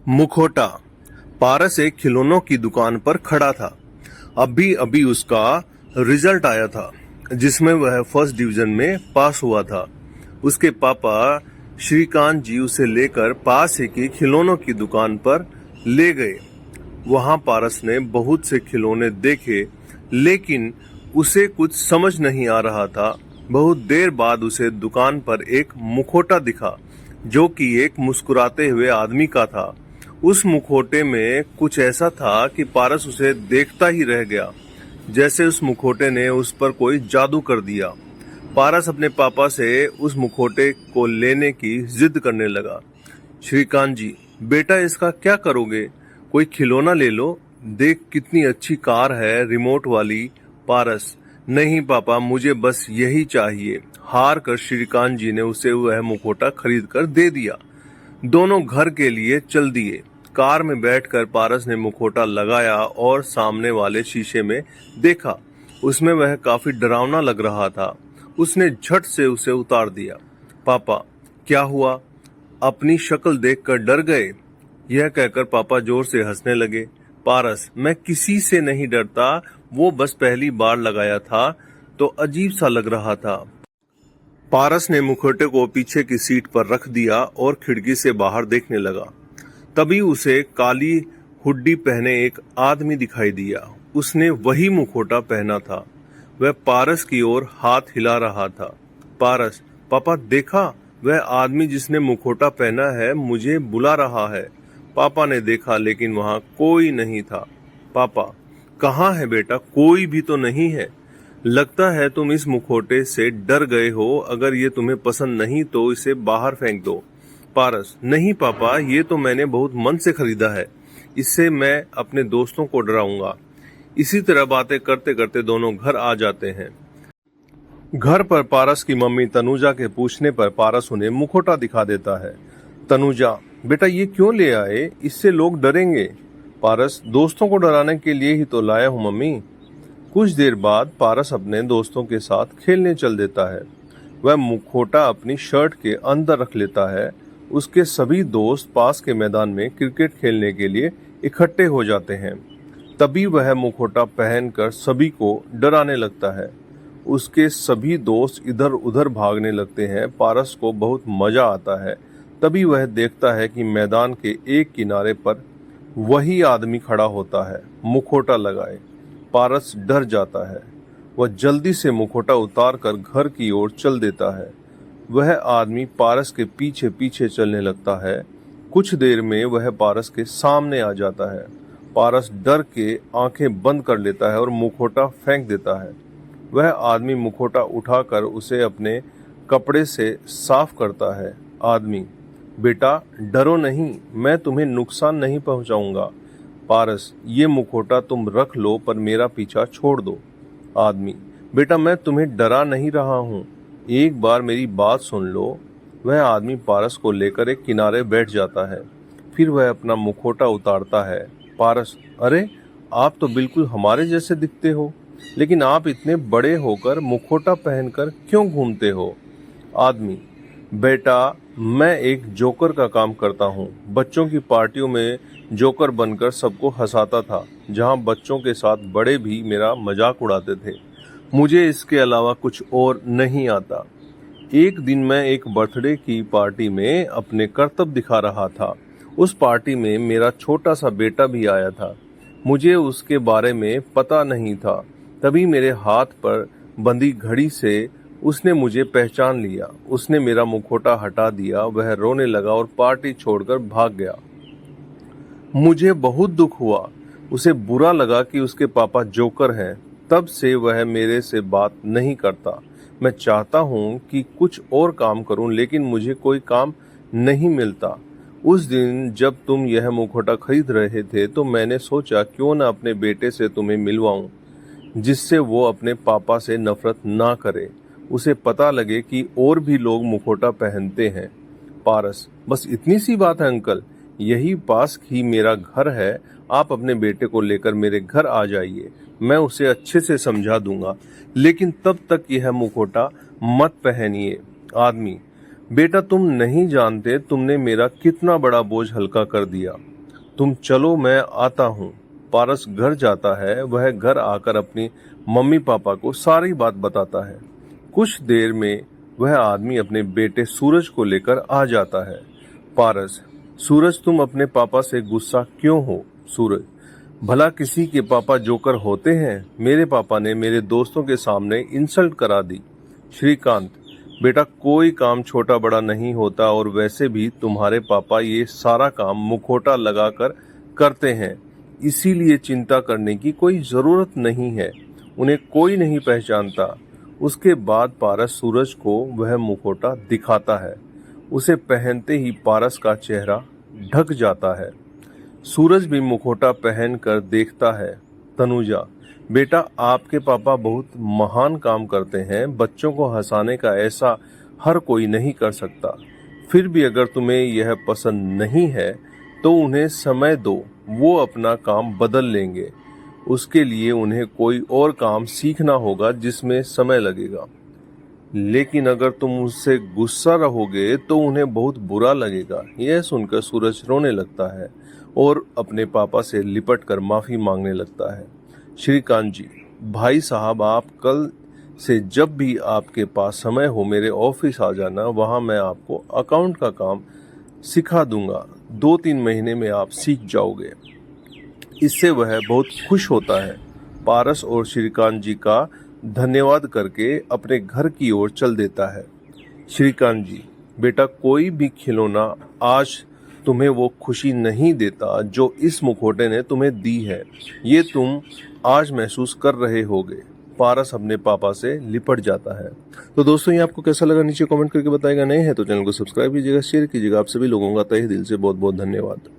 मुखौटा। पारस एक खिलौनों की दुकान पर खड़ा था। अभी अभी उसका रिजल्ट आया था जिसमें वह फर्स्ट डिवीजन में पास हुआ था। उसके पापा श्रीकांत जी उसे लेकर पास ही की खिलौनों की दुकान पर ले गए। वहां पारस ने बहुत से खिलौने देखे, लेकिन उसे कुछ समझ नहीं आ रहा था। बहुत देर बाद उसे दुकान पर एक मुखौटा दिखा, जो कि एक मुस्कुराते हुए आदमी का था। उस मुखौटे में कुछ ऐसा था कि पारस उसे देखता ही रह गया, जैसे उस मुखौटे ने उस पर कोई जादू कर दिया। पारस अपने पापा से उस मुखौटे को लेने की जिद करने लगा। श्रीकांत जी, बेटा इसका क्या करोगे? कोई खिलौना ले लो, देख कितनी अच्छी कार है, रिमोट वाली। पारस, नहीं पापा, मुझे बस यही चाहिए। हार कर श्रीकांत जी ने उसे वह मुखौटा खरीद कर दे दिया। दोनों घर के लिए चल दिए। कार में बैठकर पारस ने मुखौटा लगाया और सामने वाले शीशे में देखा। उसमें वह काफी डरावना लग रहा था। उसने झट से उसे उतार दिया। पापा, क्या हुआ? अपनी शक्ल देखकर डर गए? यह कहकर पापा जोर से हंसने लगे। पारस, मैं किसी से नहीं डरता, वो बस पहली बार लगाया था तो अजीब सा लग रहा था। पारस ने मुखौटे को पीछे की सीट पर रख दिया और खिड़की से बाहर देखने लगा। तभी उसे काली हुड्डी पहने एक आदमी दिखाई दिया। उसने वही मुखौटा पहना था। वह पारस की ओर हाथ हिला रहा था। पारस, पापा देखा, वह आदमी जिसने मुखौटा पहना है मुझे बुला रहा है। पापा ने देखा, लेकिन वहां कोई नहीं था। पापा, कहाँ है बेटा? कोई भी तो नहीं है। लगता है तुम इस मुखौटे से डर गए हो। अगर ये तुम्हें पसंद नहीं तो इसे बाहर फेंक दो। पारस, नहीं पापा, ये तो मैंने बहुत मन से खरीदा है। इससे मैं अपने दोस्तों को डराऊंगा। इसी तरह बातें करते करते दोनों घर आ जाते हैं। घर पर पारस की मम्मी तनुजा के पूछने पर पारस उन्हें मुखौटा दिखा देता है। तनुजा, बेटा ये क्यों ले आए? इससे लोग डरेंगे। पारस, दोस्तों को डराने के लिए ही तो लाया हूँ मम्मी। कुछ देर बाद पारस अपने दोस्तों के साथ खेलने चल देता है। वह मुखौटा अपनी शर्ट के अंदर रख लेता है। उसके सभी दोस्त पास के मैदान में क्रिकेट खेलने के लिए इकट्ठे हो जाते हैं। तभी वह मुखौटा पहनकर सभी को डराने लगता है। उसके सभी दोस्त इधर उधर भागने लगते हैं। पारस को बहुत मजा आता है। तभी वह देखता है कि मैदान के एक किनारे पर वही आदमी खड़ा होता है, मुखौटा लगाए। पारस डर जाता है। वह जल्दी से मुखौटा उतार कर घर की ओर चल देता है। वह आदमी पारस के पीछे पीछे चलने लगता है। कुछ देर में वह पारस के सामने आ जाता है। पारस डर के आंखें बंद कर लेता है और मुखौटा फेंक देता है। वह आदमी मुखौटा उठाकर उसे अपने कपड़े से साफ करता है। आदमी, बेटा डरो नहीं, मैं तुम्हें नुकसान नहीं पहुंचाऊंगा। पारस, ये मुखौटा तुम रख लो, पर मेरा पीछा छोड़ दो। आदमी, बेटा मैं तुम्हें डरा नहीं रहा हूँ, एक बार मेरी बात सुन लो। वह आदमी पारस को लेकर एक किनारे बैठ जाता है। फिर वह अपना मुखौटा उतारता है। पारस, अरे आप तो बिल्कुल हमारे जैसे दिखते हो, लेकिन आप इतने बड़े होकर मुखौटा पहनकर क्यों घूमते हो? आदमी, बेटा मैं एक जोकर का काम करता हूँ। बच्चों की पार्टियों में जोकर बनकर सबको हंसाता था, जहाँ बच्चों के साथ बड़े भी मेरा मजाक उड़ाते थे। मुझे इसके अलावा कुछ और नहीं आता। एक दिन मैं एक बर्थडे की पार्टी में अपने करतब दिखा रहा था। उस पार्टी में मेरा छोटा सा बेटा भी आया था। मुझे उसके बारे में पता नहीं था। तभी मेरे हाथ पर बंधी घड़ी से उसने मुझे पहचान लिया। उसने मेरा मुखौटा हटा दिया। वह रोने लगा और पार्टी छोड़कर भाग गया। मुझे बहुत दुख हुआ। उसे बुरा लगा कि उसके पापा जोकर हैं। तब से वह मेरे से बात नहीं करता। मैं चाहता हूँ कि कुछ और काम करूँ, लेकिन मुझे कोई काम नहीं मिलता। उस दिन जब तुम यह मुखौटा खरीद रहे थे तो मैंने सोचा क्यों न अपने बेटे से तुम्हें मिलवाऊं, जिससे वो अपने पापा से नफरत ना करे। उसे पता लगे कि और भी लोग मुखौटा पहनते हैं। पारस, बस इतनी सी बात है अंकल, यही पास ही मेरा घर है। आप अपने बेटे को लेकर मेरे घर आ जाइए, मैं उसे अच्छे से समझा दूंगा, लेकिन तब तक यह मुखौटा मत पहनिए। आदमी, बेटा तुम नहीं जानते तुमने मेरा कितना बड़ा बोझ हल्का कर दिया। तुम चलो मैं आता हूँ। पारस घर जाता है। वह घर आकर अपनी मम्मी पापा को सारी बात बताता है। कुछ देर में वह आदमी अपने बेटे सूरज को लेकर आ जाता है। पारस: सूरज, तुम अपने पापा से गुस्सा क्यों हो? सूरज: भला किसी के पापा जोकर होते हैं? मेरे पापा ने मेरे दोस्तों के सामने इंसल्ट करा दी। श्रीकांत: बेटा, कोई काम छोटा बड़ा नहीं होता और वैसे भी तुम्हारे पापा ये सारा काम मुखौटा लगाकर करते हैं, इसीलिए चिंता करने की कोई जरूरत नहीं है। उन्हें कोई नहीं पहचानता। उसके बाद पारस सूरज को वह मुखौटा दिखाता है। उसे पहनते ही पारस का चेहरा ढक जाता है। सूरज भी मुखौटा पहनकर देखता है। तनुजा: बेटा, आपके पापा बहुत महान काम करते हैं। बच्चों को हंसाने का ऐसा हर कोई नहीं कर सकता। फिर भी अगर तुम्हें यह पसंद नहीं है तो उन्हें समय दो, वो अपना काम बदल लेंगे। उसके लिए उन्हें कोई और काम सीखना होगा जिसमें समय लगेगा। लेकिन अगर तुम उससे गुस्सा रहोगे तो उन्हें बहुत बुरा लगेगा। यह सुनकर सूरज रोने लगता है और अपने पापा से लिपट कर माफी मांगने लगता है। श्रीकांत जी: भाई साहब, आप कल से जब भी आपके पास समय हो मेरे ऑफिस आ जाना। वहां मैं आपको अकाउंट का काम सिखा दूंगा। 2-3 महीने में आप सीख जाओगे। इससे वह बहुत खुश होता है। पारस और श्रीकांत जी का धन्यवाद करके अपने घर की ओर चल देता है। श्रीकांत जी: बेटा, कोई भी खिलौना आज तुम्हें वो खुशी नहीं देता जो इस मुखौटे ने तुम्हें दी है। ये तुम आज महसूस कर रहे होगे। पारस अपने पापा से लिपट जाता है। तो दोस्तों, ये आपको कैसा लगा नीचे कमेंट करके बताएगा। नए हैं तो चैनल को सब्सक्राइब कीजिएगा, शेयर कीजिएगा। आप सभी लोगों का तहे दिल से बहुत बहुत धन्यवाद।